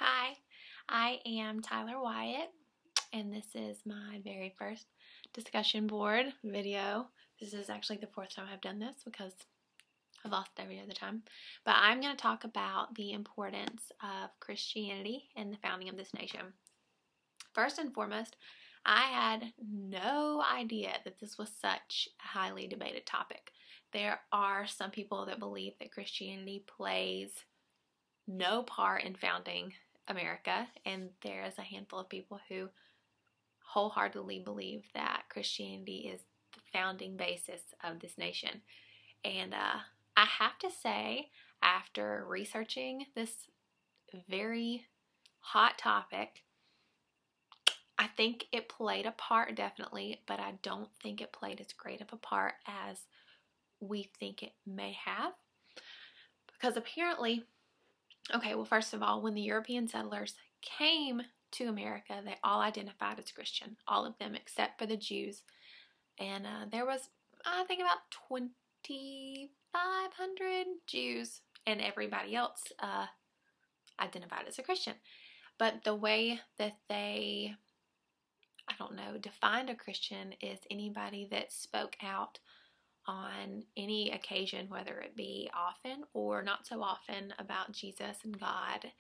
Hi, I am Tyler Wyatt, and this is my very first discussion board video. This is actually the fourth time I've done this because I've lost every other time. But I'm going to talk about the importance of Christianity in the founding of this nation. First and foremost, I had no idea that this was such a highly debated topic. There are some people that believe that Christianity plays no part in founding America, and there is a handful of people who wholeheartedly believe that Christianity is the founding basis of this nation. And I have to say, after researching this very hot topic, I think it played a part, definitely, but I don't think it played as great of a part as we think it may have. Because apparently, okay, well, first of all, when the European settlers came to America, they all identified as Christian, all of them except for the Jews. And there was, I think, about 2,500 Jews, and everybody else identified as a Christian. But the way that they, I don't know, defined a Christian is anybody that spoke out on any occasion, whether it be often or not so often, about Jesus and God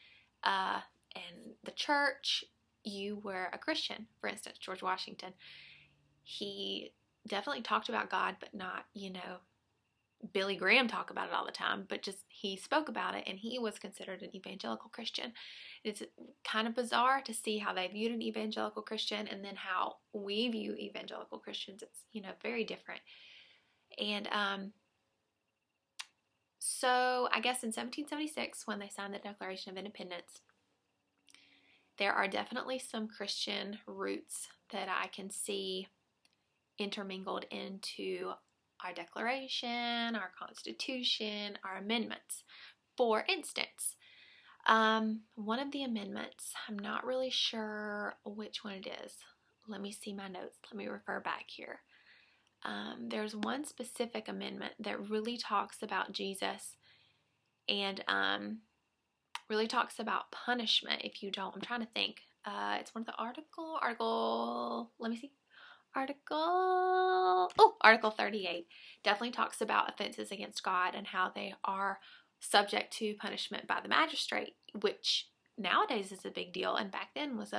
and the church. You were a Christian. For instance, George Washington, he definitely talked about God, but not, Billy Graham talk about it all the time, but just he spoke about it, and he was considered an evangelical Christian. It's kind of bizarre to see how they viewed an evangelical Christian and then how we view evangelical Christians. It's, very different. And so I guess in 1776, when they signed the Declaration of Independence, there are definitely some Christian roots that I can see intermingled into our Declaration, our Constitution, our amendments. For instance, one of the amendments, I'm not really sure which one it is. Let me see my notes. Let me refer back here. There's one specific amendment that really talks about Jesus and really talks about punishment if you don't. I'm trying to think. It's one of the let me see. Article 38 definitely talks about offenses against God and how they are subject to punishment by the magistrate, which nowadays is a big deal, and back then was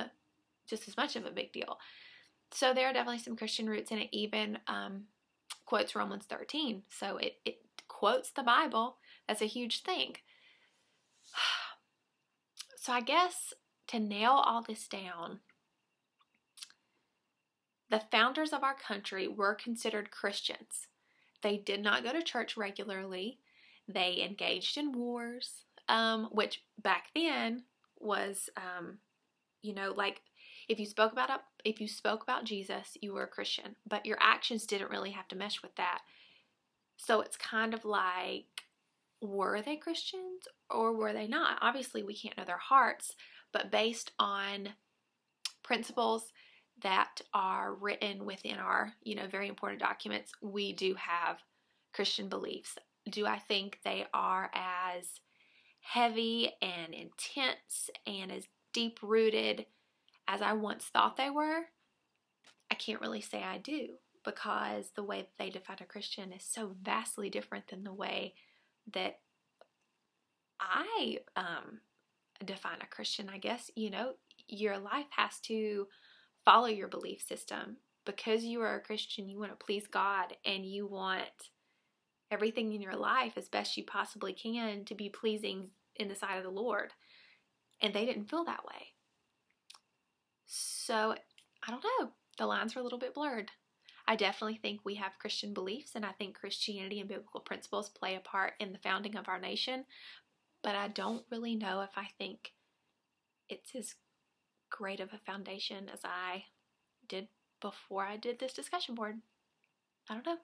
just as much of a big deal. So there are definitely some Christian roots, and it even quotes Romans 13. So it quotes the Bible. That's a huge thing. So I guess to nail all this down, the founders of our country were considered Christians. They did not go to church regularly. They engaged in wars, which back then was, like if you spoke about Jesus, you were a Christian, but your actions didn't really have to mesh with that. So it's kind of like, were they Christians or were they not? Obviously, we can't know their hearts, but based on principles that are written within our, very important documents, we do have Christian beliefs. Do I think they are as heavy and intense and as deep-rooted as I once thought they were? I can't really say I do, because the way that they define a Christian is so vastly different than the way that I define a Christian, I guess. Your life has to follow your belief system. Because you are a Christian, you want to please God, and you want everything in your life as best you possibly can to be pleasing in the sight of the Lord. And they didn't feel that way. So, I don't know. The lines are a little bit blurred. I definitely think we have Christian beliefs, and I think Christianity and biblical principles play a part in the founding of our nation. But I don't really know if I think it's as great of a foundation as I did before I did this discussion board. I don't know.